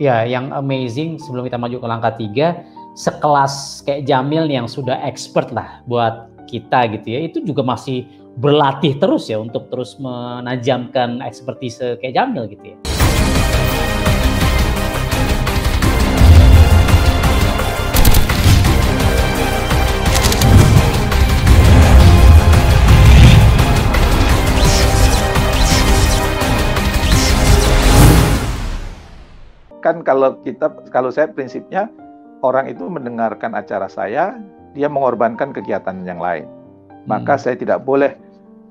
Ya, yang amazing sebelum kita maju ke langkah 3, sekelas kayak Jamil yang sudah expert lah buat kita gitu ya, itu juga masih berlatih terus ya untuk terus menajamkan expertise kayak Jamil gitu ya. Kan kalau saya prinsipnya orang itu mendengarkan acara saya, dia mengorbankan kegiatan yang lain. Maka saya tidak boleh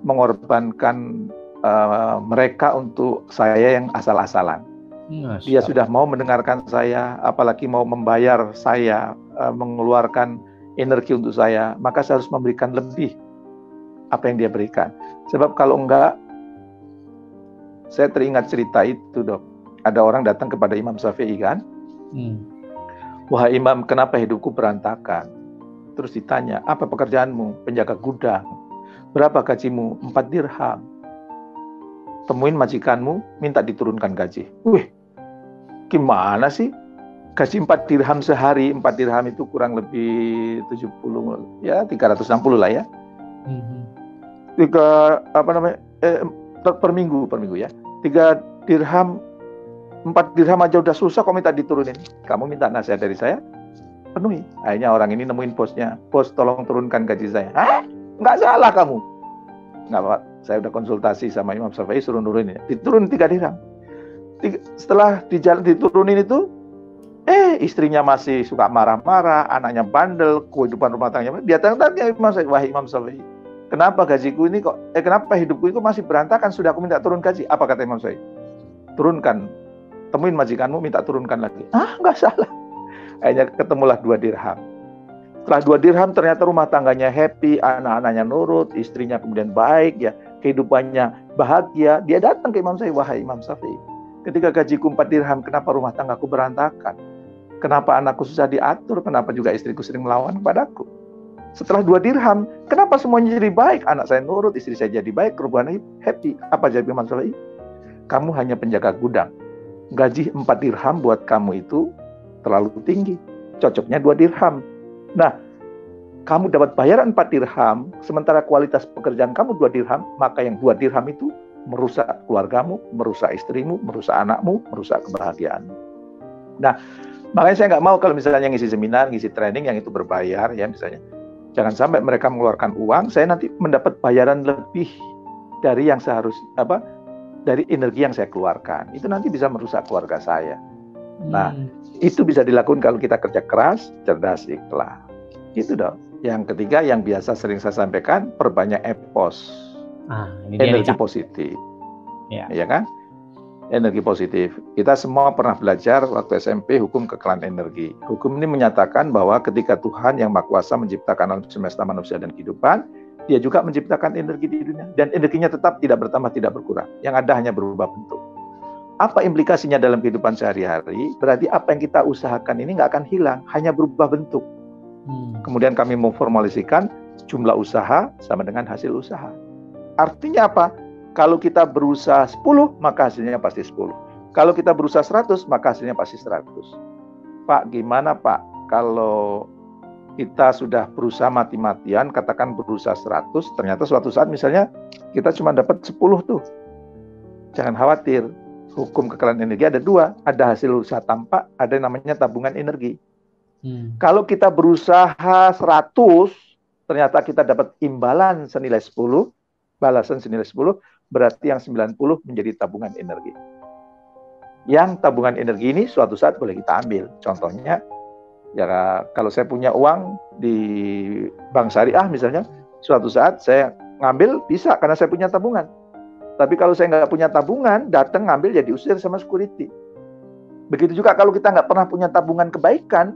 mengorbankan mereka untuk saya yang asal-asalan. Dia sudah mau mendengarkan saya, apalagi mau membayar saya, mengeluarkan energi untuk saya, maka saya harus memberikan lebih apa yang dia berikan. Sebab kalau enggak, saya teringat cerita itu, Dok. Ada orang datang kepada Imam Syafi'i kan, wahai Imam, kenapa hidupku berantakan? Terus ditanya, apa pekerjaanmu? Penjaga gudang. Berapa gajimu? 4 dirham. Temuin majikanmu, minta diturunkan gaji. Wih, gimana sih? Gaji 4 dirham sehari, 4 dirham itu kurang lebih 70, ya 360 lah ya. Per minggu ya. 3 dirham, 4 dirham aja udah susah, kok minta diturunin? Kamu minta nasihat dari saya, penuhi. Akhirnya orang ini nemuin bosnya, bos tolong turunkan gaji saya. Hah? Nggak salah kamu. Nggak Pak, saya udah konsultasi sama Imam Syafi'i, suruh nurunin. Diturun 3 dirham. Setelah di jalan diturunin itu, istrinya masih suka marah-marah, anaknya bandel, kehidupan rumah tangganya. Dia tanya Imam Syafi'i, wahai Imam Syafi'i, kenapa gajiku ini kok, kenapa hidupku itu masih berantakan, sudah aku minta turun gaji? Apa kata Imam Syafi'i? Turunkan. Temuin majikanmu, minta turunkan lagi. Nggak salah. Akhirnya ketemulah 2 dirham. Setelah 2 dirham ternyata rumah tangganya happy, anak-anaknya nurut, istrinya kemudian baik, ya kehidupannya bahagia. Dia datang ke Imam Syafi'i, wahai Imam Syafi'i, ketika gajiku 4 dirham, kenapa rumah tanggaku berantakan? Kenapa anakku susah diatur? Kenapa juga istriku sering melawan kepadaku? Setelah 2 dirham, kenapa semuanya jadi baik? Anak saya nurut, istri saya jadi baik, keluarga happy. Apa jawab Imam Syafi'i? Kamu hanya penjaga gudang. Gaji 4 dirham buat kamu itu terlalu tinggi. Cocoknya 2 dirham. Nah, kamu dapat bayaran 4 dirham, sementara kualitas pekerjaan kamu 2 dirham, maka yang 2 dirham itu merusak keluargamu, merusak istrimu, merusak anakmu, merusak kebahagiaanmu. Nah, makanya saya nggak mau kalau misalnya ngisi seminar, ngisi training yang itu berbayar, ya misalnya. Jangan sampai mereka mengeluarkan uang, saya nanti mendapat bayaran lebih dari yang seharusnya, dari energi yang saya keluarkan. Itu nanti bisa merusak keluarga saya. Nah, itu bisa dilakukan kalau kita kerja keras, cerdas, ikhlas. Itu dong. Yang ketiga yang biasa sering saya sampaikan, perbanyak epos. Energi positif. Ya kan? Energi positif. Kita semua pernah belajar waktu SMP hukum kekerasan energi. Hukum ini menyatakan bahwa ketika Tuhan yang Maha Kuasa menciptakan alam semesta, manusia dan kehidupan, Dia juga menciptakan energi di dunia. Dan energinya tetap tidak bertambah, tidak berkurang. Yang ada hanya berubah bentuk. Apa implikasinya dalam kehidupan sehari-hari? Berarti apa yang kita usahakan ini nggak akan hilang, hanya berubah bentuk. Kemudian kami memformalisikan jumlah usaha sama dengan hasil usaha. Artinya apa? Kalau kita berusaha 10, maka hasilnya pasti 10. Kalau kita berusaha 100, maka hasilnya pasti 100. Pak, gimana Pak? Kalau kita sudah berusaha mati-matian, katakan berusaha 100, ternyata suatu saat misalnya kita cuma dapat 10 tuh. Jangan khawatir, hukum kekerasan energi ada 2, ada hasil usaha tampak, ada yang namanya tabungan energi. Kalau kita berusaha 100, ternyata kita dapat imbalan senilai 10, balasan senilai 10, berarti yang 90 menjadi tabungan energi. Yang tabungan energi ini suatu saat boleh kita ambil. Contohnya, ya kalau saya punya uang di bank syariah misalnya, suatu saat saya ngambil bisa karena saya punya tabungan. Tapi kalau saya nggak punya tabungan, datang ngambil ya diusir sama security. Begitu juga kalau kita nggak pernah punya tabungan kebaikan,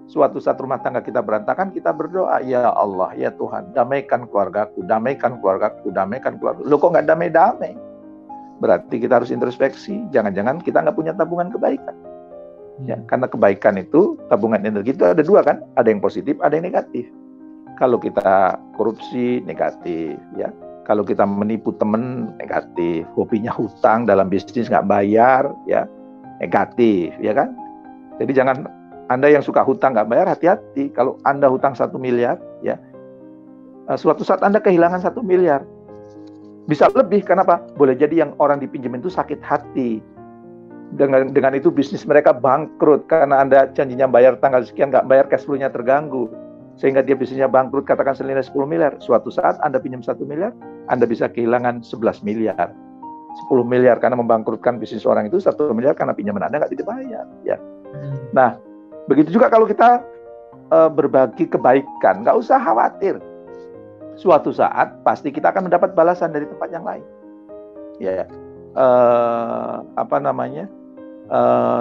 suatu saat rumah tangga kita berantakan, kita berdoa, ya Allah, ya Tuhan, damaikan keluargaku, damaikan keluargaku, damaikan keluargaku. Loh kok nggak damai-damai? Berarti kita harus introspeksi, jangan-jangan kita nggak punya tabungan kebaikan. Ya, karena kebaikan itu, tabungan energi itu ada 2 kan, ada yang positif, ada yang negatif. Kalau kita korupsi, negatif, ya. Kalau kita menipu teman, negatif. Hobinya hutang dalam bisnis nggak bayar, ya. negatif, ya kan? Jadi jangan Anda yang suka hutang nggak bayar, hati-hati. Kalau Anda hutang 1 miliar, ya, suatu saat Anda kehilangan 1 miliar. Bisa lebih, kenapa? Boleh jadi yang orang dipinjemin itu sakit hati. Dengan itu bisnis mereka bangkrut karena Anda janjinya bayar tanggal sekian, nggak bayar, cash flow-nya terganggu. Sehingga dia bisnisnya bangkrut, katakan senilai 10 miliar. Suatu saat Anda pinjam 1 miliar, Anda bisa kehilangan 11 miliar. 10 miliar karena membangkrutkan bisnis orang itu, 1 miliar karena pinjaman Anda nggak dibayar. Ya. Nah, begitu juga kalau kita berbagi kebaikan, nggak usah khawatir. Suatu saat pasti kita akan mendapat balasan dari tempat yang lain. Ya,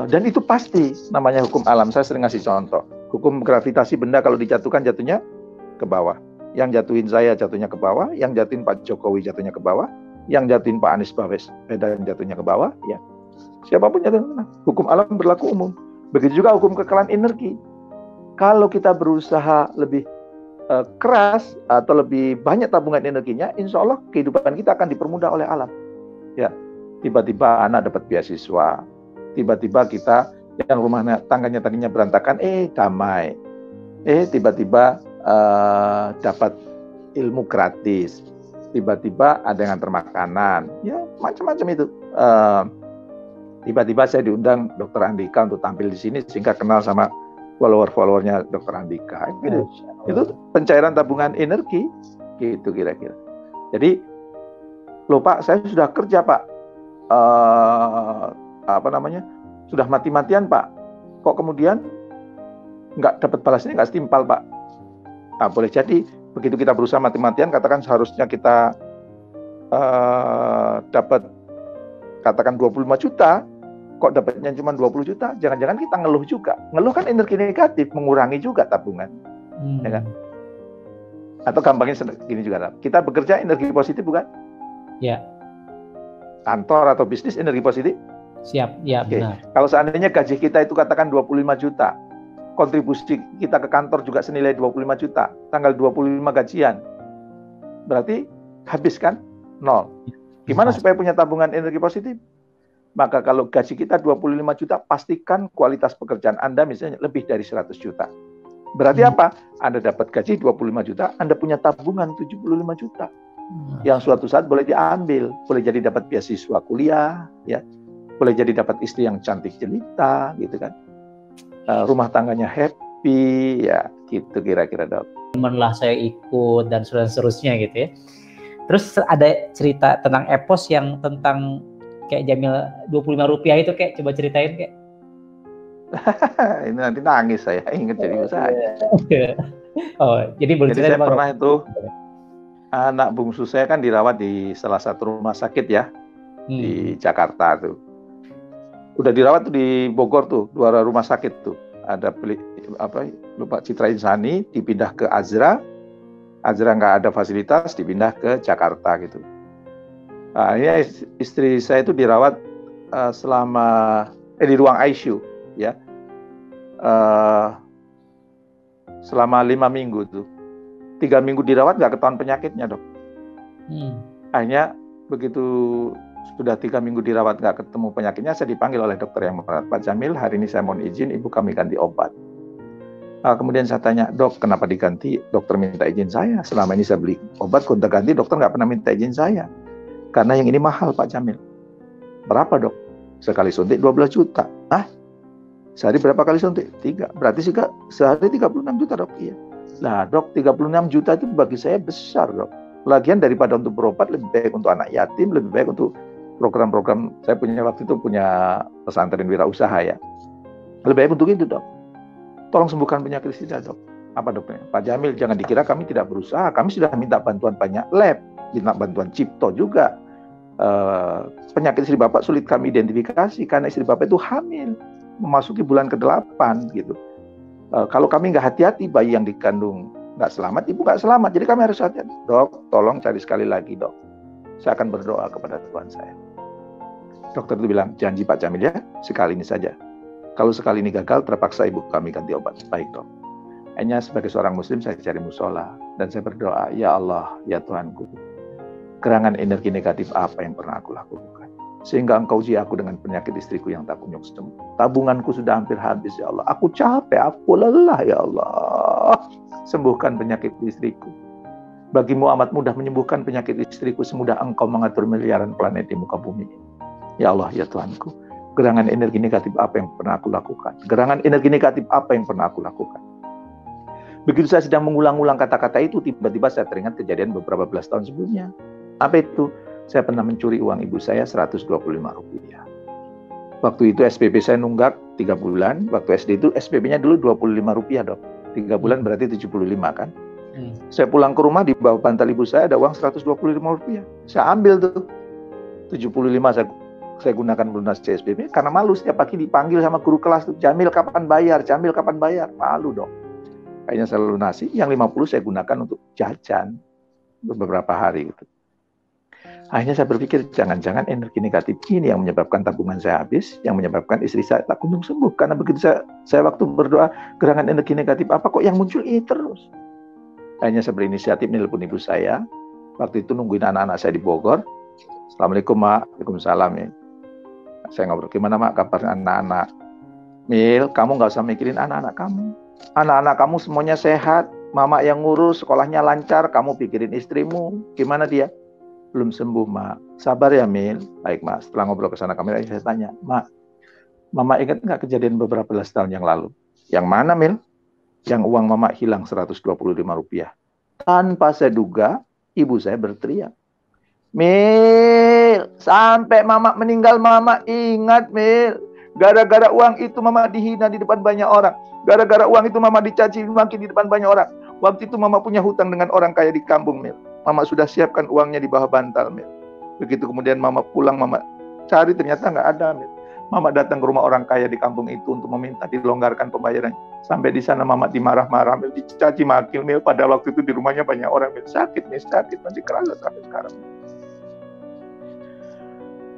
dan itu pasti namanya hukum alam. Saya sering ngasih contoh. Hukum gravitasi benda kalau dijatuhkan jatuhnya ke bawah. Yang jatuhin saya jatuhnya ke bawah, yang jatuhin Pak Jokowi jatuhnya ke bawah, yang jatuhin Pak Anies Baswedan jatuhnya ke bawah, ya. Siapapun jatuhnya. Hukum alam berlaku umum. Begitu juga hukum kekalahan energi. Kalau kita berusaha lebih keras atau lebih banyak tabungan energinya, insya Allah kehidupan kita akan dipermudah oleh alam. Ya, tiba-tiba anak dapat beasiswa, tiba-tiba kita yang rumah tangganya tadinya berantakan, damai. Tiba-tiba dapat ilmu gratis, tiba-tiba ada yang antar makanan, ya macam-macam itu. Tiba-tiba saya diundang Dokter Andika untuk tampil di sini sehingga kenal sama follower-followernya Dokter Andika. Gitu. Itu pencairan tabungan energi, gitu kira-kira. Jadi, loh Pak, saya sudah kerja Pak, sudah mati-matian Pak. Kok kemudian nggak dapat balasnya, nggak setimpal Pak? Nah, boleh jadi begitu kita berusaha mati-matian, katakan seharusnya kita dapat katakan 25 juta, kok dapatnya cuma 20 juta, jangan-jangan kita ngeluh juga. Ngeluh kan energi negatif, mengurangi juga tabungan. Ya kan? Atau gampangnya gini juga, kita bekerja energi positif bukan? Ya. Kantor atau bisnis energi positif? Siap, ya benar. Kalau seandainya gaji kita itu katakan 25 juta, kontribusi kita ke kantor juga senilai 25 juta, tanggal 25 gajian, berarti habis kan? 0. Gimana supaya punya tabungan energi positif? Maka kalau gaji kita 25 juta, pastikan kualitas pekerjaan Anda misalnya lebih dari 100 juta. Berarti apa? Anda dapat gaji 25 juta, Anda punya tabungan 75 juta. Yang suatu saat boleh diambil, boleh jadi dapat beasiswa kuliah, ya. Boleh jadi dapat istri yang cantik jelita, gitu kan. Rumah tangganya happy, ya, gitu kira-kira, Dok. Temenlah saya ikut dan seterusnya gitu ya. Terus ada cerita tentang epos yang tentang kayak Jamil 25 rupiah itu, kayak coba ceritain kayak. Ini nanti nangis saya ingat jadi saya. Oh, jadi boleh saya pernah itu anak bungsu saya kan dirawat di salah satu rumah sakit ya di Jakarta tuh. Udah dirawat tuh di Bogor tuh, 2 rumah sakit tuh. Ada lupa Citra Insani dipindah ke Azra nggak ada fasilitas, dipindah ke Jakarta gitu. Nah, ini istri saya itu dirawat di ruang ICU ya, selama 5 minggu tuh. 3 minggu dirawat nggak ketahuan penyakitnya, Dok. Akhirnya begitu sudah 3 minggu dirawat nggak ketemu penyakitnya, saya dipanggil oleh dokter yang merawat. Pak Jamil, hari ini saya mohon izin, ibu kami ganti obat. Kemudian saya tanya, Dok, kenapa diganti? Dokter minta izin saya. Selama ini saya beli obat, gonta-ganti, dokter nggak pernah minta izin saya. Karena yang ini mahal, Pak Jamil. Berapa, Dok? Sekali suntik 12 juta. Sehari berapa kali suntik? 3. Berarti sehari 36 juta, Dok. Iya. Nah, Dok, 36 juta itu bagi saya besar, Dok. Lagian daripada untuk berobat, lebih baik untuk anak yatim, lebih baik untuk program-program. Saya waktu itu punya pesantren wirausaha ya. Lebih baik untuk itu, Dok. Tolong sembuhkan penyakit istri saya, Dok. Apa, Doknya? Pak Jamil, jangan dikira kami tidak berusaha. Kami sudah minta bantuan banyak lab, minta bantuan Cipto juga. Penyakit istri Bapak sulit kami identifikasi karena istri Bapak itu hamil, memasuki bulan ke-8 gitu. Kalau kami nggak hati-hati, bayi yang dikandung nggak selamat, ibu nggak selamat. Jadi kami harus hati-hati. Dok, tolong cari sekali lagi, Dok. Saya akan berdoa kepada Tuhan saya. Dokter itu bilang, janji Pak Jamil ya, sekali ini saja. Kalau sekali ini gagal, terpaksa ibu kami ganti obat. Baik, Dok. Hanya sebagai seorang muslim, saya cari musola. Dan saya berdoa, ya Allah, ya Tuhanku, gerangan energi negatif apa yang pernah aku lakukan? sehingga Engkau uji aku dengan penyakit istriku yang tak kunjung sembuh. Tabunganku sudah hampir habis ya Allah. Aku capek, aku lelah ya Allah. Sembuhkan penyakit istriku. Bagimu amat mudah menyembuhkan penyakit istriku semudah Engkau mengatur miliaran planet di muka bumi ini. Ya Allah, ya Tuhanku. Gerangan energi negatif apa yang pernah aku lakukan? Gerangan energi negatif apa yang pernah aku lakukan? Begitu saya sedang mengulang-ulang kata-kata itu, tiba-tiba saya teringat kejadian beberapa belas tahun sebelumnya. Apa itu? Saya pernah mencuri uang ibu saya Rp125. Waktu itu SPP saya nunggak 3 bulan. Waktu SD itu SPP-nya dulu Rp25 dok. 3 bulan berarti 75 kan. Saya pulang ke rumah, di bawah bantal ibu saya ada uang Rp125. Saya ambil tuh 75 saya gunakan lunas SPP. Karena malu setiap pagi dipanggil sama guru kelas tuh, Jamil kapan bayar, Jamil kapan bayar. Malu dong. Kayaknya saya lunasi, yang 50 saya gunakan untuk jajan beberapa hari gitu. Akhirnya saya berpikir, jangan-jangan energi negatif ini yang menyebabkan tabungan saya habis, yang menyebabkan istri saya tak kunjung sembuh. Karena begitu saya waktu berdoa, gerangan energi negatif apa kok yang muncul ini terus. Akhirnya saya berinisiatif nelpon ibu saya. Waktu itu nungguin anak-anak saya di Bogor. Assalamualaikum Mak, Waalaikumsalam ya. Saya ngobrol, gimana Mak kabar anak-anak? Mil, kamu nggak usah mikirin anak-anak kamu. Anak-anak kamu semuanya sehat. Mama yang ngurus, sekolahnya lancar. Kamu pikirin istrimu, gimana dia? Belum sembuh, Mak. Sabar ya, Mil. Baik, Mak. Setelah ngobrol ke sana kamera, saya tanya, Mak, Mama ingat nggak kejadian beberapa belas tahun yang lalu? Yang mana, Mil? Yang uang Mama hilang Rp125. Tanpa saya duga, ibu saya berteriak, Mil, sampai Mama meninggal, Mama ingat, Mil. Gara-gara uang itu Mama dihina di depan banyak orang. Gara-gara uang itu Mama dicaci maki di depan banyak orang. Waktu itu Mama punya hutang dengan orang kaya di kampung, Mil. Mama sudah siapkan uangnya di bawah bantal, Mil. Begitu kemudian Mama pulang, Mama cari ternyata nggak ada, Mil. Mama datang ke rumah orang kaya di kampung itu untuk meminta dilonggarkan pembayaran. Sampai di sana Mama dimarah-marah, Mil, dicaci maki, Mil. Pada waktu itu di rumahnya banyak orang, Mil. Sakit, Mil, sakit, masih kerasa sampai sekarang.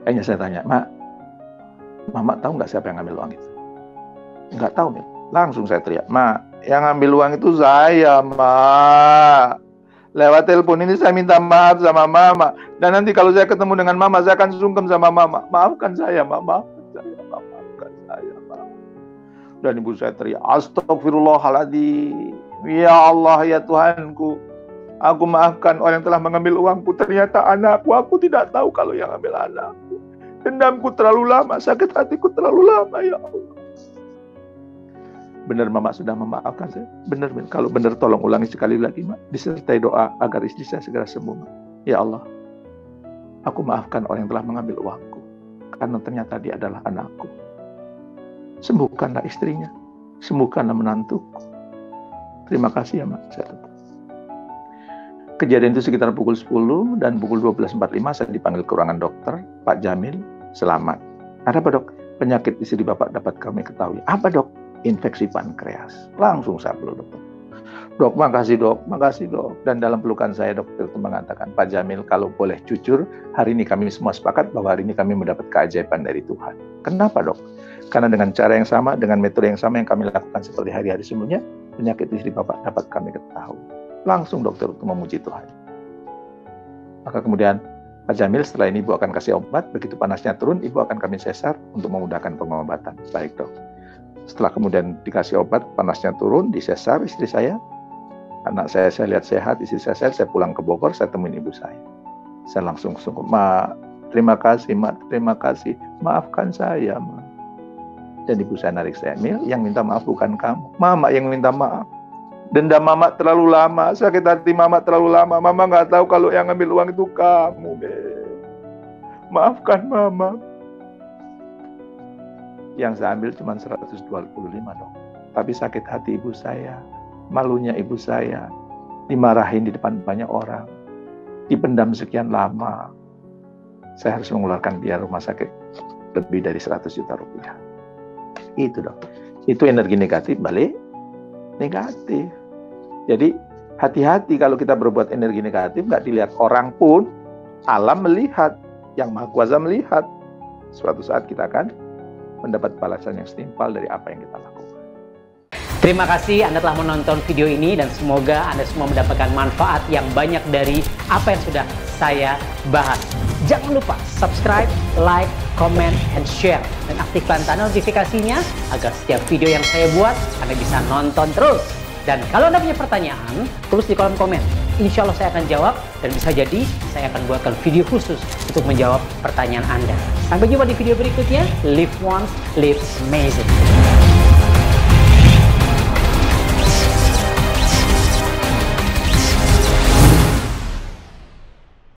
Kayaknya saya tanya, Mak, Mama tahu nggak siapa yang ngambil uang itu? Nggak tahu, Mil. Langsung saya teriak, Mak, yang ngambil uang itu saya, Mak. Lewat telepon ini saya minta maaf sama Mama. Dan nanti kalau saya ketemu dengan Mama, saya akan sungkem sama Mama. Maafkan saya, Mama. Maafkan saya, Mama. Dan ibu saya teriak, Astagfirullahaladzim. Ya Allah, ya Tuhanku. Aku maafkan orang yang telah mengambil uangku. Ternyata anakku, aku tidak tahu kalau yang ambil anakku. Dendamku terlalu lama, sakit hatiku terlalu lama, ya Allah. Benar Mama sudah memaafkan saya. Benar, kalau benar tolong ulangi sekali lagi, Mak. Disertai doa agar istri saya segera sembuh, Mak. Ya Allah, aku maafkan orang yang telah mengambil uangku. Karena ternyata dia adalah anakku. Sembuhkanlah istrinya. Sembuhkanlah menantuku. Terima kasih ya, Mak. Saya tetap. Kejadian itu sekitar pukul 10 dan pukul 12.45 saya dipanggil ke ruangan dokter. Pak Jamil, selamat. Ada apa, Dok? Penyakit istri Bapak dapat kami ketahui. Apa, Dok? Infeksi pankreas. Langsung saya peluk dokter. Dok, makasih dok, makasih dok. Dan dalam pelukan saya dokter itu mengatakan, Pak Jamil, kalau boleh jujur, hari ini kami semua sepakat bahwa hari ini kami mendapat keajaiban dari Tuhan. Kenapa dok? Karena dengan cara yang sama, dengan metode yang sama yang kami lakukan seperti hari-hari sebelumnya, penyakit istri Bapak dapat kami ketahui. Langsung dokter itu memuji Tuhan. Maka kemudian Pak Jamil, setelah ini Ibu akan kasih obat, begitu panasnya turun, Ibu akan kami sesar untuk memudahkan pengobatan. Baik dok. Setelah kemudian dikasih obat, panasnya turun, disesar istri saya. Anak saya lihat sehat, istri saya sehat, saya pulang ke Bogor, saya temuin ibu saya. Saya langsung sungguh, Ma, terima kasih, Ma, terima kasih. Maafkan saya, Ma. Dan ibu saya narik saya, Mil, yang minta maaf bukan kamu. Mama yang minta maaf. Dendam Mama terlalu lama, sakit hati Mama terlalu lama. Mama nggak tahu kalau yang ngambil uang itu kamu, Mil. Maafkan Mama. Yang saya ambil cuma 125 dong. Tapi sakit hati ibu saya, malunya ibu saya, dimarahin di depan banyak orang, dipendam sekian lama. Saya harus mengeluarkan biaya rumah sakit lebih dari 100 juta rupiah. Itu dong. Itu energi negatif balik negatif. Jadi hati-hati kalau kita berbuat energi negatif, nggak dilihat orang pun, alam melihat, yang Maha Kuasa melihat. Suatu saat kita akan mendapat balasan yang setimpal dari apa yang kita lakukan. Terima kasih Anda telah menonton video ini dan semoga Anda semua mendapatkan manfaat yang banyak dari apa yang sudah saya bahas. Jangan lupa subscribe, like, comment, and share. Dan aktifkan tanda notifikasinya agar setiap video yang saya buat Anda bisa nonton terus. Dan kalau Anda punya pertanyaan, tulis di kolom komen. Insya Allah saya akan jawab, dan bisa jadi saya akan buatkan video khusus untuk menjawab pertanyaan Anda. Sampai jumpa di video berikutnya. Live once, live amazing.